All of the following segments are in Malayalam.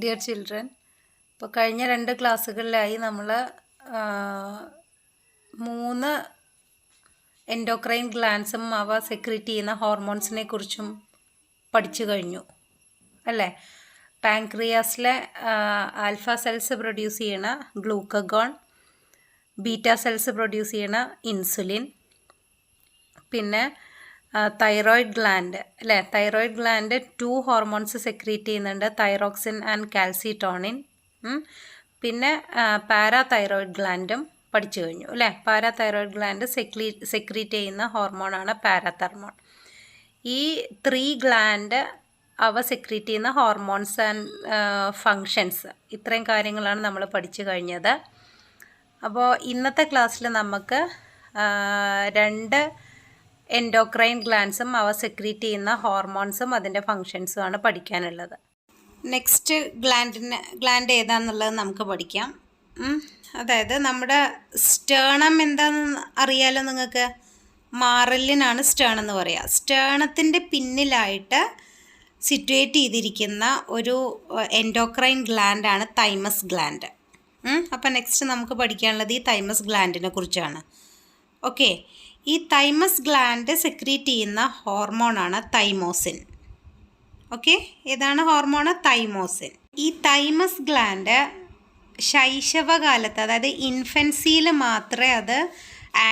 ഡിയർ ചിൽഡ്രൻ, ഇപ്പോൾ കഴിഞ്ഞ 2 ക്ലാസ്സുകളിലായി നമ്മൾ 3 എൻഡോക്രൈൻ ഗ്ലാൻഡ്സും അവ സെക്രീറ്റ് ചെയ്യുന്ന ഹോർമോൺസിനെ കുറിച്ചും പഠിച്ചു കഴിഞ്ഞു അല്ലേ. പാൻക്രിയാസിലെ ആൽഫ സെൽസ് പ്രൊഡ്യൂസ് ചെയ്യണ ഗ്ലൂക്കഗോൺ, ബീറ്റ സെൽസ് പ്രൊഡ്യൂസ് ചെയ്യണ ഇൻസുലിൻ, പിന്നെ തൈറോയിഡ് ഗ്ലാൻഡ് അല്ലേ. തൈറോയിഡ് ഗ്ലാൻഡ് 2 ഹോർമോൺസ് സെക്രീറ്റ് ചെയ്യുന്നുണ്ട്, തൈറോക്സിൻ ആൻഡ് കാൽസിറ്റോണിൻ. പിന്നെ പാരാതൈറോയിഡ് ഗ്ലാൻഡും പഠിച്ചു കഴിഞ്ഞു അല്ലേ. പാരാതൈറോയിഡ് ഗ്ലാൻഡ് സെക്രീറ്റ് ചെയ്യുന്ന ഹോർമോണാണ് പാരാതെർമോൺ. ഈ 3 ഗ്ലാൻഡ് അവ സെക്രീറ്റ് ചെയ്യുന്ന ഹോർമോൺസ് ആൻഡ് ഫങ്ഷൻസ്, ഇത്രയും കാര്യങ്ങളാണ് നമ്മൾ പഠിച്ചു കഴിഞ്ഞത്. അപ്പോൾ ഇന്നത്തെ ക്ലാസ്സിൽ നമുക്ക് 2 എൻഡോക്രൈൻ ഗ്ലാൻഡ്സും അവ സെക്രീറ്റ് ചെയ്യുന്ന ഹോർമോൺസും അതിൻ്റെ ഫങ്ഷൻസുമാണ് പഠിക്കാനുള്ളത്. നെക്സ്റ്റ് ഗ്ലാൻഡ് ഏതാണെന്നുള്ളത് നമുക്ക് പഠിക്കാം. അതായത് നമ്മുടെ സ്റ്റേണം എന്താണെന്ന് അറിയാലോ നിങ്ങൾക്ക്. മാറലിനാണ് സ്റ്റേണം എന്ന് പറയുക. സ്റ്റേണത്തിൻ്റെ പിന്നിലായിട്ട് സിറ്റുവേറ്റ് ചെയ്തിരിക്കുന്ന ഒരു എൻഡോക്രൈൻ ഗ്ലാൻഡാണ് തൈമസ് ഗ്ലാൻഡ്. അപ്പോൾ നെക്സ്റ്റ് നമുക്ക് പഠിക്കാനുള്ളത് ഈ തൈമസ് ഗ്ലാൻഡിനെ കുറിച്ചാണ്. ഓക്കെ, ഈ തൈമസ് ഗ്ലാൻഡ് സെക്രീറ്റ് ചെയ്യുന്ന ഹോർമോണാണ് തൈമോസിൻ. ഓക്കെ, ഏതാണ് ഹോർമോൺ? തൈമോസിൻ. ഈ തൈമസ് ഗ്ലാൻഡ് ശൈശവകാലത്ത്, അതായത് ഇൻഫൻസിയിൽ മാത്രമേ അത്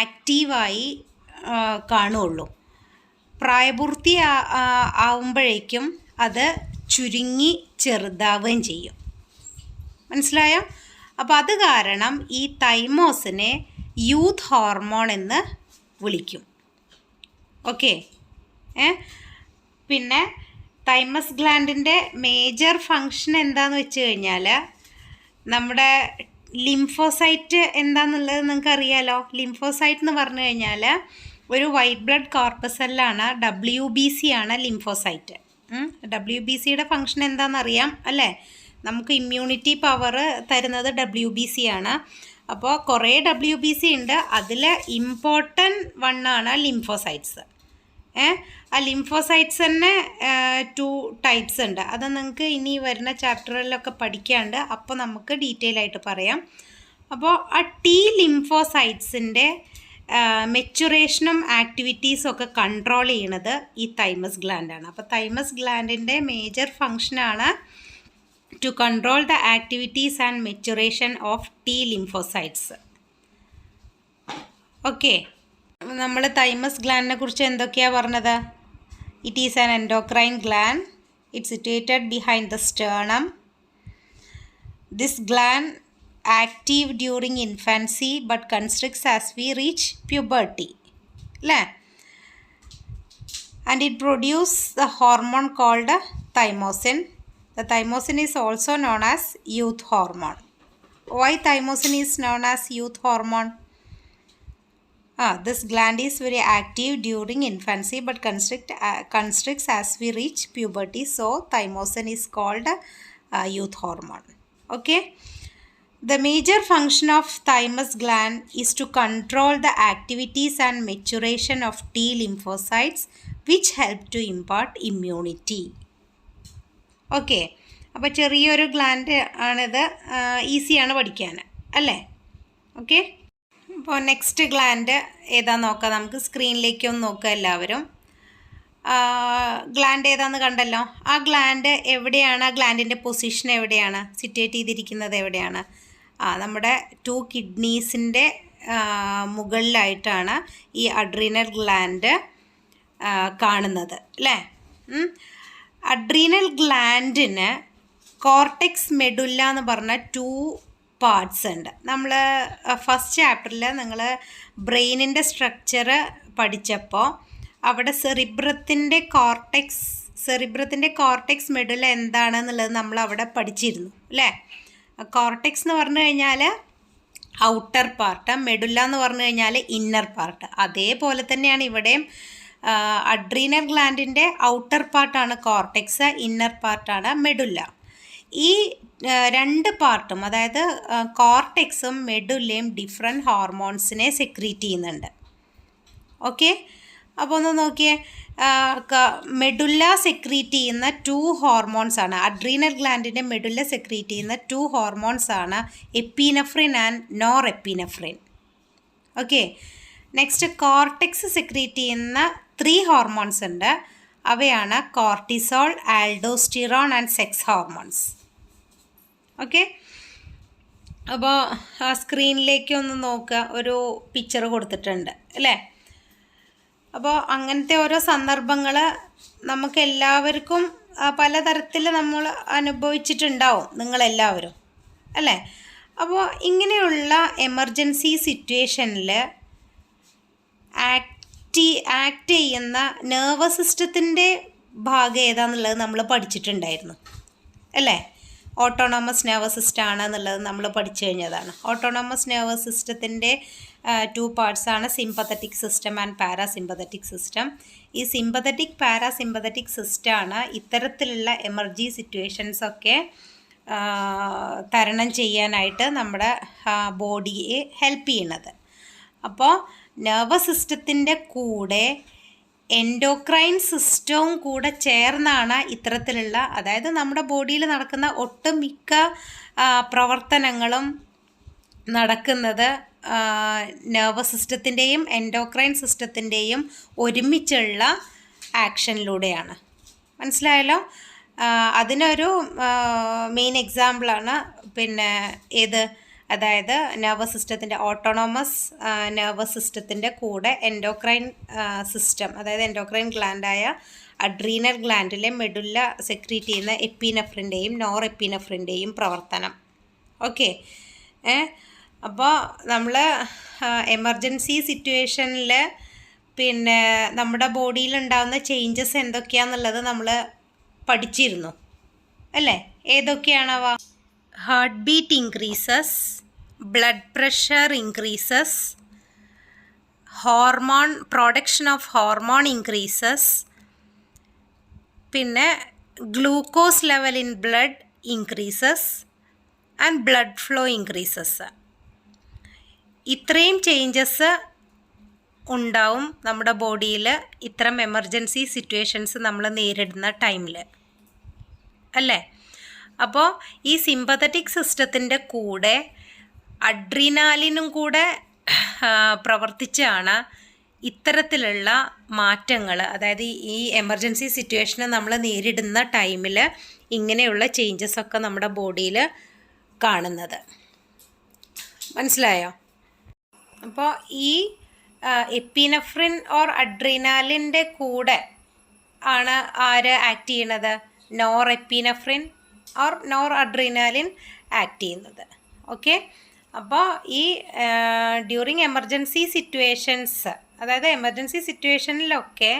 ആക്റ്റീവായി കാണുകയുള്ളൂ. പ്രായപൂർത്തി ആവുമ്പോഴേക്കും അത് ചുരുങ്ങി ചെറുതാവുകയും ചെയ്യും. മനസ്സിലായോ? അപ്പോൾ അത് കാരണം ഈ തൈമോസിനെ യൂത്ത് ഹോർമോൺ എന്ന് വിളിക്കും. ഓക്കെ, പിന്നെ തൈമസ് ഗ്ലാൻഡിൻ്റെ മേജർ ഫങ്ഷൻ എന്താണെന്ന് വെച്ച് കഴിഞ്ഞാൽ, നമ്മുടെ ലിംഫോസൈറ്റ് എന്താണെന്നുള്ളത് നിങ്ങൾക്ക് അറിയാലോ. ലിംഫോസൈറ്റ് എന്ന് പറഞ്ഞു കഴിഞ്ഞാൽ ഒരു വൈറ്റ് ബ്ലഡ് കോർപ്പസെല്ലാണ്. WBC ആണ് ലിംഫോസൈറ്റ്. WBCയുടെ ഫങ്ഷൻ എന്താണെന്നറിയാം അല്ലേ. നമുക്ക് ഇമ്മ്യൂണിറ്റി പവർ തരുന്നത് WBC ആണ്. അപ്പോൾ കുറേ WBC ഉണ്ട്, അതിൽ ഇമ്പോർട്ടൻറ്റ് വണ്ണാണ് ലിംഫോസൈറ്റ്സ്. ആ ലിംഫോസൈറ്റ്സ് തന്നെ 2 ടൈപ്സ് ഉണ്ട്. അത് നിങ്ങൾക്ക് ഇനി വരുന്ന ചാപ്റ്ററിലൊക്കെ പഠിക്കാണ്ട്, അപ്പോൾ നമുക്ക് ഡീറ്റെയിൽ ആയിട്ട് പറയാം. അപ്പോൾ ആ T ലിംഫോസൈറ്റ്സിൻ്റെ മെച്ചുറേഷനും ആക്ടിവിറ്റീസും ഒക്കെ കൺട്രോൾ ചെയ്യണത് ഈ തൈമസ് ഗ്ലാൻഡാണ്. അപ്പോൾ തൈമസ് ഗ്ലാൻഡിൻ്റെ മേജർ ഫങ്ഷനാണ് to control the activities and maturation of T lymphocytes. Okay, നമ്മൾ തൈമസ് ഗ്ലാൻഡിനെ കുറിച്ച് എന്തൊക്കെയാണ് പറഞ്ഞത്? It is an endocrine gland. It situated behind the sternum. This gland active during infancy but constricts as we reach puberty അല്ലേ. And it produce the hormone called thymosin. The thymosin is also known as youth hormone. Why thymosin is known as youth hormone? This gland is very active during infancy but constricts as we reach puberty. So thymosin is called youth hormone. Okay. The major function of thymus gland is to control the activities and maturation of T lymphocytes, which help to impart immunity. Okay, അപ്പോൾ ചെറിയൊരു ഗ്ലാൻഡ് ആണിത്. ഈസിയാണ് പഠിക്കാൻ അല്ലേ. ഓക്കെ, അപ്പോൾ നെക്സ്റ്റ് ഗ്ലാൻഡ് ഏതാന്ന് നോക്കാം. നമുക്ക് സ്ക്രീനിലേക്കൊന്ന് നോക്കുക എല്ലാവരും. ഗ്ലാൻഡ് ഏതാന്ന് കണ്ടല്ലോ. ആ ഗ്ലാൻഡ് എവിടെയാണ്? ആ ഗ്ലാൻഡിൻ്റെ പൊസിഷൻ എവിടെയാണ്? സിറ്റുവേറ്റ് ചെയ്തിരിക്കുന്നത് എവിടെയാണ്? നമ്മുടെ 2 കിഡ്നീസിൻ്റെ മുകളിലായിട്ടാണ് ഈ അഡ്രീനൽ ഗ്ലാൻഡ് കാണുന്നത് അല്ലേ. അഡ്രീനൽ ഗ്ലാൻഡിന് കോർട്ടെക്സ് മെഡുല്ല എന്ന് പറഞ്ഞ 2 പാർട്സ് ഉണ്ട്. നമ്മൾ ഫസ്റ്റ് ചാപ്റ്ററിൽ നിങ്ങൾ ബ്രെയിനിൻ്റെ സ്ട്രക്ചർ പഠിച്ചപ്പോൾ അവിടെ സെറിബ്രത്തിൻ്റെ കോർട്ടെക്സ് മെഡുല്ല എന്താണെന്നുള്ളത് നമ്മൾ അവിടെ പഠിച്ചിരുന്നു അല്ലേ. കോർട്ടെക്സ് എന്ന് പറഞ്ഞു കഴിഞ്ഞാൽ ഔട്ടർ പാർട്ട്, മെഡുല്ല എന്ന് പറഞ്ഞു കഴിഞ്ഞാൽ ഇന്നർ പാർട്ട്. അതേപോലെ തന്നെയാണ് ഇവിടെയും. അഡ്രീനൽ ഗ്ലാൻഡിൻ്റെ ഔട്ടർ പാർട്ടാണ് കോർട്ടെക്സ്, ഇന്നർ പാർട്ടാണ് മെഡുല്ല. ഈ 2 പാർട്ടും, അതായത് കോർട്ടെക്സും മെഡുല്ലയും ഡിഫറെൻറ്റ് ഹോർമോൺസിനെ സെക്രീറ്റ് ചെയ്യുന്നുണ്ട്. ഓക്കെ, അപ്പോൾ ഒന്ന് നോക്കിയേ, മെഡുല്ല സെക്രീറ്റ് ചെയ്യുന്ന 2 ഹോർമോൺസ് ആണ്. അഡ്രീനൽ ഗ്ലാൻഡിൻ്റെ മെഡുല്ല സെക്രീറ്റ് ചെയ്യുന്ന 2 ഹോർമോൺസ് ആണ് epinephrine and nor epinephrine. Okay, next cortex secrete ചെയ്യുന്ന 3 ഹോർമോൺസ് ഉണ്ട്. അവയാണ് cortisol, aldosterone and sex hormones. Okay, അപ്പോൾ സ്ക്രീനിലേക്ക് ഒന്ന് നോക്കുക, ഒരു പിക്ചർ കൊടുത്തിട്ടുണ്ട് അല്ലേ. അപ്പോൾ അങ്ങനത്തെ ഓരോ സന്ദർഭങ്ങൾ നമുക്ക് എല്ലാവർക്കും പലതരത്തിൽ നമ്മൾ അനുഭവിച്ചിട്ടുണ്ടാവും, നിങ്ങളെല്ലാവരും അല്ലേ. അപ്പോൾ ഇങ്ങനെയുള്ള എമർജൻസി സിറ്റുവേഷനിൽ ആക്ട് ചെയ്യുന്ന നെർവസ് സിസ്റ്റത്തിൻ്റെ ഭാഗം ഏതാണെന്നുള്ളത് നമ്മൾ പഠിച്ചിട്ടുണ്ടായിരുന്നു അല്ലേ. ഓട്ടോണോമസ് നെർവസ് സിസ്റ്റം ആണെന്നുള്ളത് നമ്മൾ പഠിച്ചു കഴിഞ്ഞതാണ്. ഓട്ടോണോമസ് നെർവസ് സിസ്റ്റത്തിൻ്റെ 2 പാർട്സാണ് sympathetic system and parasympathetic system. ഈ സിമ്പത്തറ്റിക് പാരാസിമ്പത്തറ്റിക് സിസ്റ്റമാണ് ഇത്തരത്തിലുള്ള എമർജി സിറ്റുവേഷൻസൊക്കെ തരണം ചെയ്യാനായിട്ട് നമ്മുടെ ബോഡിയെ ഹെൽപ്പ് ചെയ്യുന്നത്. അപ്പോൾ നെർവസ് സിസ്റ്റത്തിൻ്റെ കൂടെ എൻഡോക്രൈൻ സിസ്റ്റവും കൂടെ ചേർന്നാണ് ഇത്തരത്തിലുള്ള, അതായത് നമ്മുടെ ബോഡിയിൽ നടക്കുന്ന ഒട്ടുമിക്ക പ്രവർത്തനങ്ങളും നടക്കുന്നത് നെർവസ് സിസ്റ്റത്തിൻ്റെയും എൻഡോക്രൈൻ സിസ്റ്റത്തിൻ്റെയും ഒരുമിച്ചുള്ള ആക്ഷനിലൂടെയാണ്. മനസ്സിലായല്ലോ. അതിനൊരു മെയിൻ എക്സാമ്പിളാണ് പിന്നെ ഏത്, അതായത് നെർവസ് സിസ്റ്റത്തിൻ്റെ ഓട്ടോണോമസ് നെർവസ് സിസ്റ്റത്തിൻ്റെ കൂടെ എൻഡോക്രൈൻ സിസ്റ്റം, അതായത് എൻഡോക്രൈൻ ഗ്ലാൻഡായ അഡ്രീനൽ ഗ്ലാൻഡിലെ മെഡുല്ല സെക്രീറ്റ് ചെയ്യുന്ന എപ്പിനെഫ്രിൻ്റെയും നോർ എപ്പിനെഫ്രിൻ്റെയും പ്രവർത്തനം. ഓക്കെ, അപ്പോൾ നമ്മൾ എമർജൻസി സിറ്റുവേഷനിൽ പിന്നെ നമ്മുടെ ബോഡിയിലുണ്ടാകുന്ന ചേഞ്ചസ് എന്തൊക്കെയാണെന്നുള്ളത് നമ്മൾ പഠിച്ചിരുന്നു അല്ലേ. ഏതൊക്കെയാണവ? Heart beat increases, blood pressure increases, hormone production of hormone increases, പിന്നെ glucose level in blood increases and blood flow increases. ഇത്രയും ചേഞ്ചസ് ഉണ്ടാവും നമ്മുടെ ബോഡിയിൽ ഇത്തരം എമർജൻസി സിറ്റുവേഷൻസ് നമ്മൾ നേരിടുന്ന ടൈമിൽ അല്ലേ. അപ്പോൾ ഈ സിമ്പത്തറ്റിക് സിസ്റ്റത്തിൻ്റെ കൂടെ അഡ്രീനാലിനും കൂടെ പ്രവർത്തിച്ചാണ് ഇത്തരത്തിലുള്ള മാറ്റങ്ങൾ, അതായത് ഈ എമർജൻസി സിറ്റുവേഷനെ നമ്മൾ നേരിടുന്ന ടൈമിൽ ഇങ്ങനെയുള്ള ചേഞ്ചസൊക്കെ നമ്മുടെ ബോഡിയിൽ കാണുന്നത്. മനസ്സിലായോ? അപ്പോൾ ഈ എപ്പിനെഫ്രിൻ ഓർ അഡ്രീനാലിൻ്റെ കൂടെ ആണ് ആര് ആക്ട് ചെയ്യണത്? Nor epinephrine or nor adrenaline act ചെയ്യുന്നത്. ഓക്കെ, അപ്പോൾ ഈ ഡ്യൂറിങ് എമർജൻസി സിറ്റുവേഷൻസ്, അതായത് എമർജൻസി സിറ്റുവേഷനിലൊക്കെ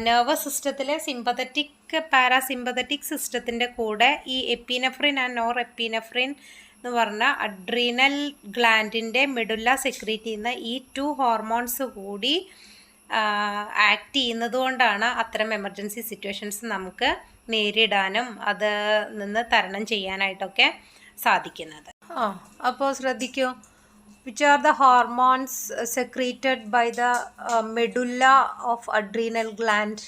നെർവസ് സിസ്റ്റത്തിലെ സിമ്പത്തറ്റിക് പാരാസിമ്പത്തറ്റിക് സിസ്റ്റത്തിൻ്റെ കൂടെ ഈ എപ്പിനെഫ്രിൻ ആൻഡ് നോർ എപ്പിനെഫ്രിൻ എന്ന് പറഞ്ഞാൽ അഡ്രീനൽ ഗ്ലാൻഡിൻ്റെ മെഡുല്ല സെക്രീറ്റ് ചെയ്യുന്ന ഈ 2 ഹോർമോൺസ് കൂടി ആക്ട് ചെയ്യുന്നത് കൊണ്ടാണ് അത്തരം എമർജൻസി സിറ്റുവേഷൻസ് നമുക്ക് നേരിടാനും അത് നിന്ന് തരണം ചെയ്യാനായിട്ടൊക്കെ സാധിക്കുന്നത്. അപ്പോൾ ശ്രദ്ധിക്കൂ, which are the hormones secreted by the medulla of adrenal gland?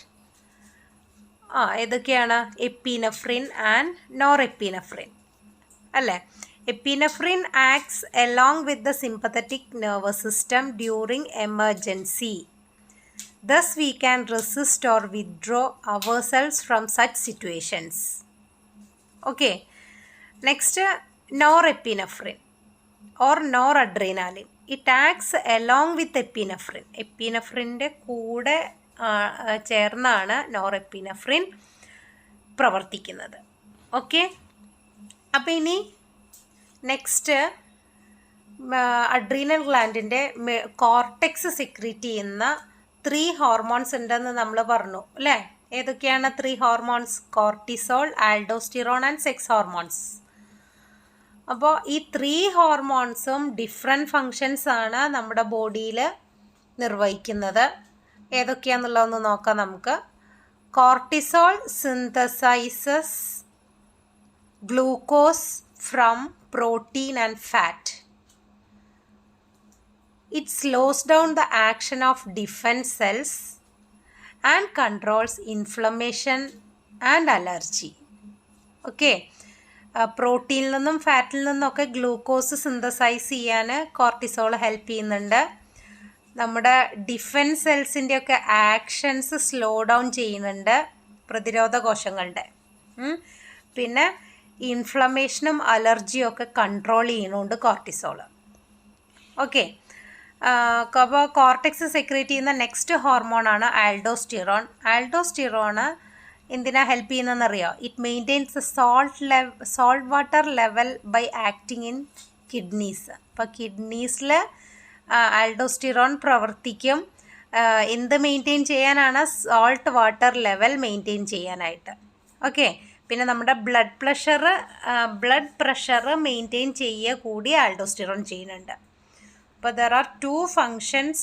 ഏതൊക്കെയാണ്? എപ്പിനെഫ്രിൻ ആൻഡ് നോർ എപ്പിനെഫ്രിൻ അല്ലേ. Epinephrine acts along with the sympathetic nervous system during emergency. Thus we can resist or withdraw ourselves from such situations. Okay, next norepinephrine or noradrenaline. It acts along with epinephrine. എപ്പിനെഫ്രിൻ്റെ കൂടെ ചേർന്നാണ് നോറെപ്പിനെഫ്രിൻ പ്രവർത്തിക്കുന്നത്. ഓക്കെ, അപ്പോൾ ഇനി നെക്സ്റ്റ് അഡ്രീനൽ ഗ്ലാൻഡിൻ്റെ കോർട്ടെക്സ് സെക്രീറ്റ് ചെയ്യുന്ന 3 ഹോർമോൺസ് ഉണ്ടെന്ന് നമ്മൾ പറഞ്ഞു അല്ലേ. ഏതൊക്കെയാണ് 3 hormones? Cortisol, aldosterone and sex hormones. അപ്പോൾ ഈ 3 ഹോർമോൺസും ഡിഫറെൻറ്റ് ഫങ്ഷൻസ് ആണ് നമ്മുടെ ബോഡിയിൽ നിർവഹിക്കുന്നത്. ഏതൊക്കെയാണെന്നുള്ളതൊന്ന് നോക്കാം നമുക്ക്. Cortisol synthesises glucose from protein and fat. It slows down the action of defence cells and controls inflammation and allergy. Okay, പ്രോട്ടീനിൽ നിന്നും ഫാറ്റിൽ നിന്നൊക്കെ ഗ്ലൂക്കോസ് സിന്തസൈസ് ചെയ്യാൻ കോർട്ടിസോൾ ഹെൽപ്പ് ചെയ്യുന്നുണ്ട്. നമ്മുടെ ഡിഫൻസ് സെൽസിൻ്റെയൊക്കെ ആക്ഷൻസ് സ്ലോ ഡൗൺ ചെയ്യുന്നുണ്ട്, പ്രതിരോധ കോശങ്ങളുടെ. പിന്നെ ഇൻഫ്ലമേഷനും അലർജിയും ഒക്കെ കൺട്രോൾ ചെയ്യുന്നുണ്ട് കോർട്ടിസോൾ. ഓക്കെ, അപ്പോൾ കോർട്ടെക്സ് സെക്രീറ്റ് ചെയ്യുന്ന നെക്സ്റ്റ് ഹോർമോണാണ് ആൽഡോസ്റ്റിറോൺ. ആൽഡോസ്റ്റിറോണ് എന്തിനാ ഹെൽപ്പ് ചെയ്യുന്നതെന്നറിയോ? It maintains salt water level by acting in kidneys. അപ്പോൾ കിഡ്നീസിൽ ആൽഡോസ്റ്റിറോൺ പ്രവർത്തിക്കും. എന്ത് മെയിൻറ്റെയിൻ ചെയ്യാനാണ്? സോൾട്ട് വാട്ടർ ലെവൽ മെയിൻറ്റെയിൻ ചെയ്യാനായിട്ട്. ഓക്കെ, പിന്നെ നമ്മുടെ ബ്ലഡ് പ്രഷർ മെയിൻറ്റെയിൻ ചെയ്യുക കൂടി ആൽഡോസ്റ്റിറോൺ ചെയ്യുന്നുണ്ട്. അപ്പോൾ there are 2 functions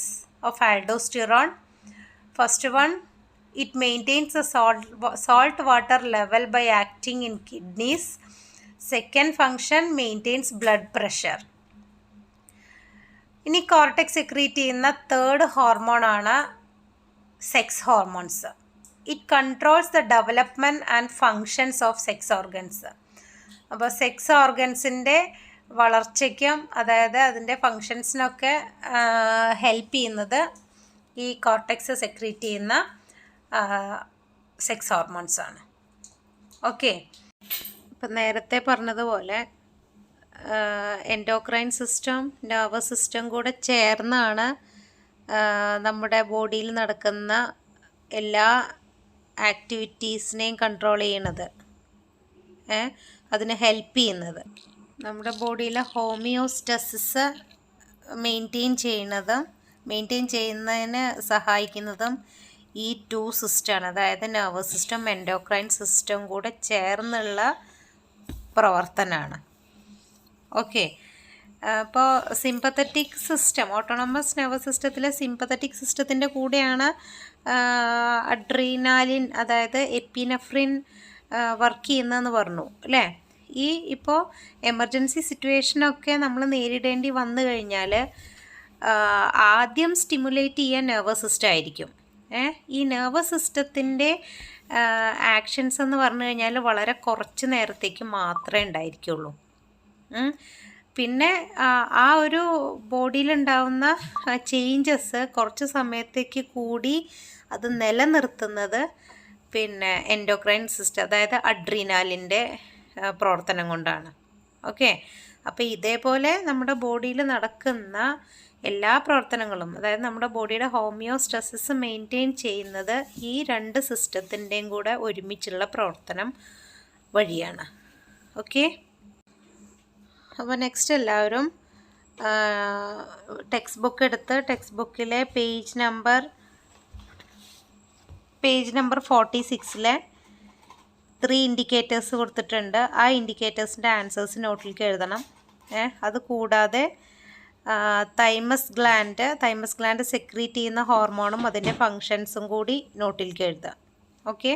of aldosterone. First one, it maintains the salt water level by acting in kidneys. Second function, maintains blood pressure. ഇനി കോർട്ടെക്സ് സെക്രീറ്റ് ചെയ്യുന്ന തേർഡ് ഹോർമോണാണ് sex hormones. It controls the development and functions of sex organs. അപ്പോൾ സെക്സ് ഓർഗൻസിൻ്റെ വളർച്ചയ്ക്കും അതായത് അതിൻ്റെ ഫങ്ഷൻസിനൊക്കെ ഹെൽപ്പ് ചെയ്യുന്നത് ഈ കോർട്ടെക്സ് സെക്രീറ്റ് ചെയ്യുന്ന സെക്സ് ഹോർമോൺസാണ്. ഓക്കെ, ഇപ്പം നേരത്തെ പറഞ്ഞതുപോലെ എൻഡോക്രൈൻ സിസ്റ്റം, നെർവസ് സിസ്റ്റം കൂടെ ചേർന്നാണ് നമ്മുടെ ബോഡിയിൽ നടക്കുന്ന എല്ലാ ആക്ടിവിറ്റീസിനെയും കൺട്രോൾ ചെയ്യണത്, അതിന് ഹെൽപ്പ് ചെയ്യുന്നത്. നമ്മുടെ ബോഡിയിലെ ഹോമിയോസ്റ്റസിസ് മെയിൻറ്റെയിൻ ചെയ്യുന്നതിന് സഹായിക്കുന്നതും ഈ 2 സിസ്റ്റമാണ്. അതായത് നെർവസ് സിസ്റ്റം, എൻഡോക്രൈൻ സിസ്റ്റം കൂടെ ചേർന്നുള്ള പ്രവർത്തനമാണ്. ഓക്കെ, അപ്പോൾ സിമ്പത്തറ്റിക് സിസ്റ്റം, ഓട്ടോണമസ് നെർവസ് സിസ്റ്റത്തിലെ സിമ്പത്തറ്റിക് സിസ്റ്റത്തിൻ്റെ കൂടെയാണ് അഡ്രീനാലിൻ അതായത് എപ്പിനെഫ്രിൻ വർക്ക് ചെയ്യുന്നതെന്ന് പറഞ്ഞു അല്ലേ. ഇപ്പോൾ എമർജൻസി സിറ്റുവേഷനൊക്കെ നമ്മൾ നേരിടേണ്ടി വന്നു കഴിഞ്ഞാൽ ആദ്യം സ്റ്റിമുലേറ്റ് ചെയ്യാൻ നെർവസ് സിസ്റ്റം ആയിരിക്കും. ഈ നെർവസ് സിസ്റ്റത്തിൻ്റെ ആക്ഷൻസ് എന്ന് പറഞ്ഞു കഴിഞ്ഞാൽ വളരെ കുറച്ച് നേരത്തേക്ക് മാത്രമേ ഉണ്ടായിരിക്കുള്ളൂ. പിന്നെ ആ ഒരു ബോഡിയിലുണ്ടാവുന്ന ചേഞ്ചസ് കുറച്ച് സമയത്തേക്ക് കൂടി അത് നിലനിർത്തുന്നത് പിന്നെ എൻഡോക്രൈൻ സിസ്റ്റം അതായത് അഡ്രീനാലിൻ്റെ പ്രവർത്തനം കൊണ്ടാണ്. ഓക്കെ, അപ്പോൾ ഇതേപോലെ നമ്മുടെ ബോഡിയിൽ നടക്കുന്ന എല്ലാ പ്രവർത്തനങ്ങളും അതായത് നമ്മുടെ ബോഡിയുടെ ഹോമിയോസ്റ്റസിസ് മെയിൻറ്റെയിൻ ചെയ്യുന്നത് ഈ 2 സിസ്റ്റത്തിൻ്റെയും കൂടെ ഒരുമിച്ചുള്ള പ്രവർത്തനം വഴിയാണ്. ഓക്കെ, അപ്പോൾ നെക്സ്റ്റ് എല്ലാവരും ടെക്സ്റ്റ് ബുക്ക് എടുത്ത് ടെക്സ്റ്റ് ബുക്കിലെ പേജ് നമ്പർ 46 3 ഇൻഡിക്കേറ്റേഴ്സ് കൊടുത്തിട്ടുണ്ട്. ആ ഇൻഡിക്കേറ്റേഴ്സിൻ്റെ ആൻസേഴ്സ് നോട്ടിലേക്ക് എഴുതണം. അതുകൂടാതെ തൈമസ് ഗ്ലാൻഡ് സെക്രീറ്റ് ചെയ്യുന്ന ഹോർമോണും അതിൻ്റെ ഫങ്ഷൻസും കൂടി നോട്ടിലേക്ക് എഴുതുക. ഓക്കെ.